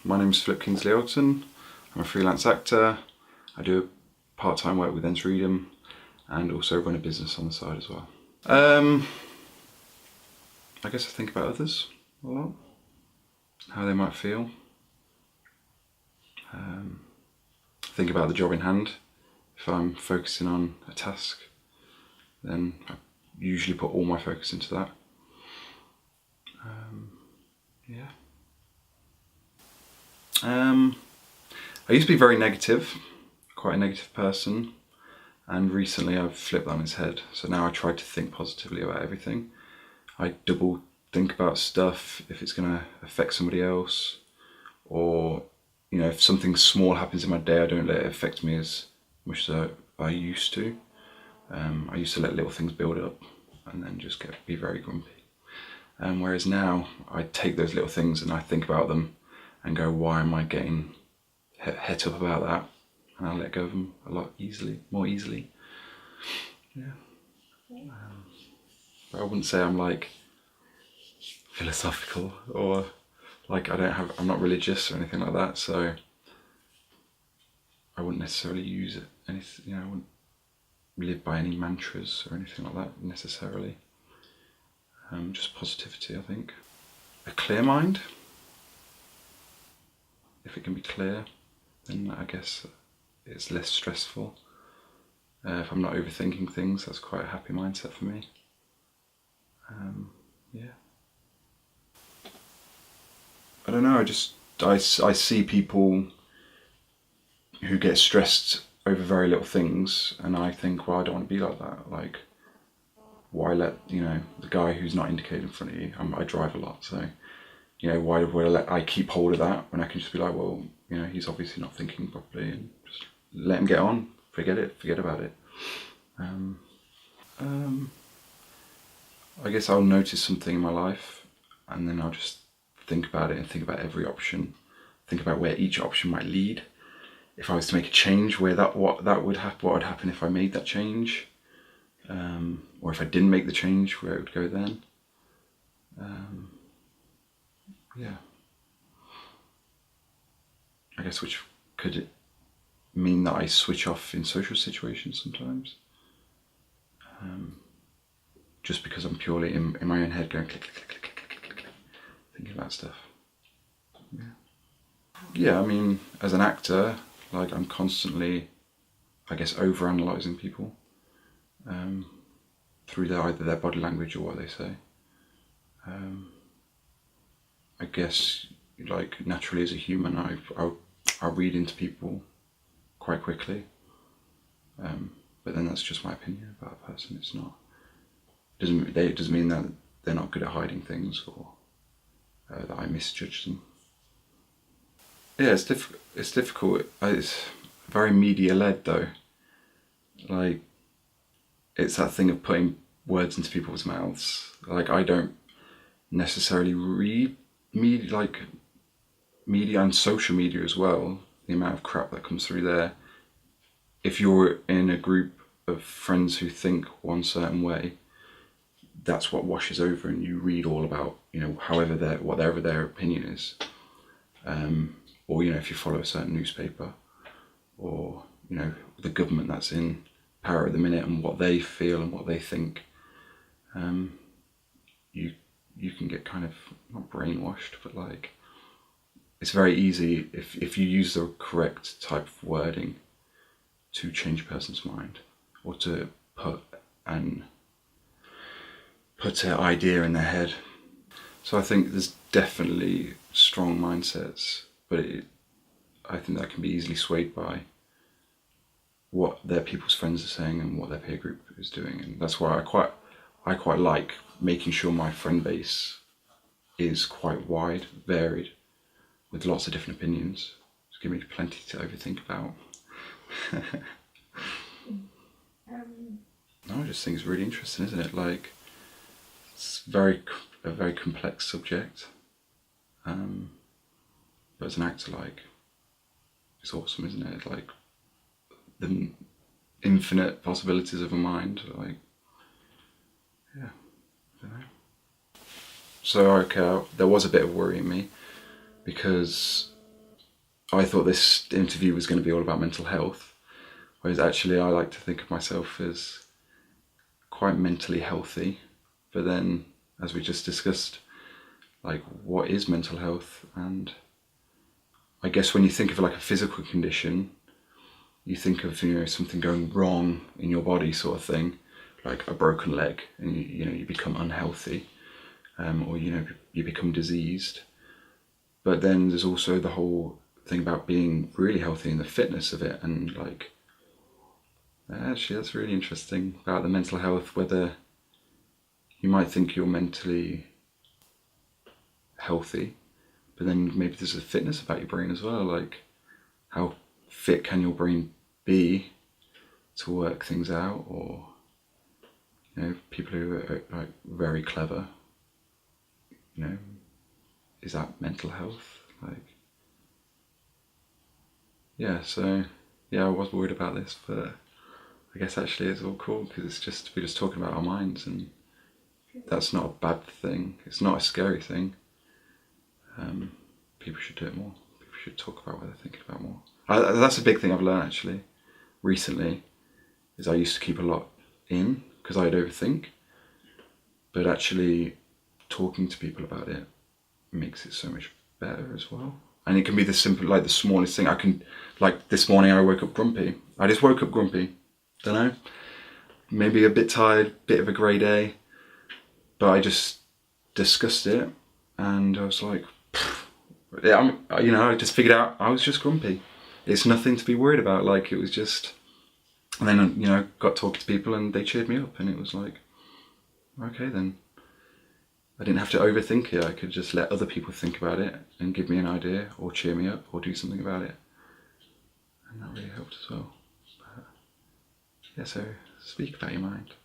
My name is Philip Kingsley Elton. I'm a freelance actor. I do part-time work with Enter Freedom and also run a business on the side as well. I guess I think about others a lot, how they might feel. Think about the job in hand. If I'm focusing on a task, then I usually put all my focus into that. I used to be very negative, quite a negative person, and recently I've flipped that on its head. So now I try to think positively about everything. I double think about stuff, if it's going to affect somebody else, or if something small happens in my day, I don't let it affect me as much as I used to. I used to let little things build up and then just be very grumpy. Whereas now I take those little things and I think about them and go, why am I getting het up about that? And I let go of them a lot more easily. Yeah. But I wouldn't say I'm like philosophical or like I'm not religious or anything like that. So I wouldn't necessarily use it. I wouldn't live by any mantras or anything like that necessarily. Just positivity, I think. A clear mind. If it can be clear, then I guess it's less stressful. If I'm not overthinking things, that's quite a happy mindset for me. I don't know, I see people who get stressed over very little things, and I think, well, I don't want to be like that. Like, why let, the guy who's not indicated in front of you, I drive a lot, so, why would I keep hold of that when I can just be like, well, he's obviously not thinking properly, and just let him get on, forget about it. I guess I'll notice something in my life, and then I'll just think about it and think about every option, think about where each option might lead. If I was to make a change, what would happen if I made that change, or if I didn't make the change, where it would go then. I guess which could it mean that I switch off in social situations sometimes, just because I'm purely in my own head going click, click, click, click, click, click, click, thinking about stuff. Yeah, I mean, as an actor, like I'm constantly, I guess, over-analysing people through either their body language or what they say. I guess, like, naturally as a human, I read into people quite quickly, but then that's just my opinion about a person. It's not. It doesn't mean that they're not good at hiding things or that I misjudge them. Yeah, it's difficult. It's very media-led though. Like, it's that thing of putting words into people's mouths. Like, I don't necessarily read media and social media as well. The amount of crap that comes through there. If you're in a group of friends who think one certain way, that's what washes over, and you read all about, whatever their opinion is. Or, if you follow a certain newspaper, or, the government that's in power at the minute and what they feel and what they think, you can get kind of, not brainwashed, but like, it's very easy if you use the correct type of wording to change a person's mind, or to put an idea in their head. So I think there's definitely strong mindsets, but I think that can be easily swayed by what their people's friends are saying and what their peer group is doing, and that's why I quite like making sure my friend base is quite wide, varied, with lots of different opinions. Just give me plenty to overthink about. No, I just think it's really interesting, isn't it? Like, it's a very complex subject, but as an actor, like, it's awesome, isn't it? Like, the infinite possibilities of a mind, like, yeah, I don't know. So, okay, there was a bit of worry in me, because I thought this interview was going to be all about mental health, whereas actually I like to think of myself as quite mentally healthy. But then, as we just discussed, like, what is mental health? And I guess when you think of like a physical condition, you think of, you know, something going wrong in your body, sort of thing, like a broken leg, and you become unhealthy, or you become diseased. But then there's also the whole thing about being really healthy and the fitness of it, and like, actually that's really interesting about the mental health, whether you might think you're mentally healthy, but then maybe there's a fitness about your brain as well, like how fit can your brain be to work things out, or people who are like very clever, is that mental health? Like, yeah, so yeah, I was worried about this, but I guess actually it's all cool because we're just talking about our minds, and that's not a bad thing. It's not a scary thing. People should do it more. People should talk about what they're thinking about more. That's a big thing I've learned actually recently, is I used to keep a lot in because I'd overthink, but actually talking to people about it makes it so much better as well. And it can be the simple, like the smallest thing. I can, like this morning I woke up grumpy. I just woke up grumpy. Don't know, maybe a bit tired, bit of a grey day, but I just discussed it, and I was like, yeah, I just figured out I was just grumpy. It's nothing to be worried about. Like, it was just, and then got talking to people and they cheered me up, and it was like, okay then. I didn't have to overthink it. I could just let other people think about it and give me an idea or cheer me up or do something about it, and that really helped as well. But, yeah, so speak about your mind.